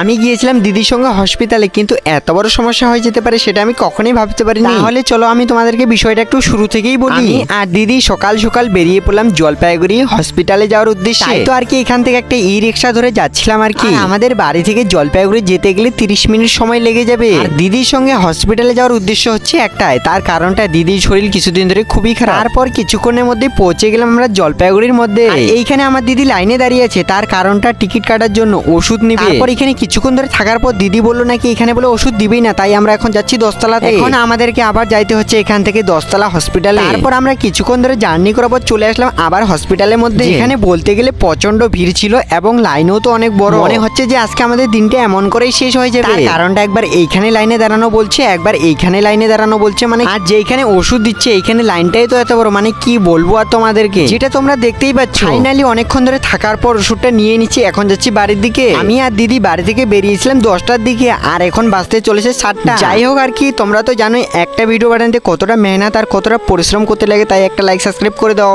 আমি গিয়েছিলাম দিদির সঙ্গে হসপিটালে, কিন্তু এত বড় সমস্যা হয়ে যেতে পারে সেটা আমি কখনোই ভাবতে পারিনি। তাহলে চলো আমি তোমাদেরকে বিষয়টা একটু শুরু থেকেই বলি। আমি আর দিদি সকাল সকাল বেরিয়ে পড়লাম জলপাইগুড়ি হসপিটালে যাওয়ার উদ্দেশ্যে। তো আর কি এখান থেকে একটা ই রিক্সা ধরে যাচ্ছিলাম আর কি। আমাদের বাড়ি থেকে জলপাইগুড়ি যেতে গেলে 30 মিনিট সময় লেগে যাবে। আর দিদির সঙ্গে হসপিটালে যাওয়ার উদ্দেশ্য হচ্ছে একটাই, তার কারণটা দিদির শরীর কিছুদিন ধরে খুবই খারাপ। তারপর কিছুক্ষণের মধ্যে পৌঁছে গেলাম আমরা জলপাইগুড়ির মধ্যে। এইখানে আমার দিদি লাইনে দাঁড়িয়ে আছে, তার কারণটা টিকিট কাটার জন্য ওষুধ নিবে। তারপর এখানে কিছুক্ষণ ধরে থাকার পর দিদি বললো নাকি এখানে বলে ওষুধ দিবেই না, তাই আমরা এখন যাচ্ছি 10 তলাতে। এখন আমাদেরকে আবার যাইতে হচ্ছে এখান থেকে 10 তলা হসপিটালে। তারপর আমরা কিছুক্ষণ ধরে জার্নি করার পর চলে আসলাম আবার হসপিটালের মধ্যে। এখানে বলতে গেলে প্রচন্ড ভিড় ছিল এবং লাইনও তো অনেক বড়। মনে হচ্ছে যে আজকে আমাদের দিনটা এমন করেই শেষ হয়ে যাবে। তার কারণটা একবার এইখানে লাইনে দাঁড়ানো বলছে, একবার এইখানে লাইনে দাঁড়ানো বলছে। মানে আর যেখানে ওষুধ দিচ্ছে এইখানে লাইনটাই তো এত বড়, মানে কি বলবো আর তোমাদেরকে, যেটা তোমরা দেখতেই পাচ্ছ। ফাইনালি অনেকক্ষণ ধরে থাকার পর ওষুধটা নিয়ে নিচ্ছি, এখন যাচ্ছি বাড়ির দিকে। আমি আর দিদি বাড়ি থেকে বেরিয়েছিলাম 10টার দিকে, আর এখন বাজতে চলেছে 7টা। যাই হোক আর কি, তোমরা তো জানোই একটা ভিডিও বানাতে কতটা মেহনত আর কতটা পরিশ্রম করতে লাগে, তাই একটা লাইক সাবস্ক্রাইব করে দাও।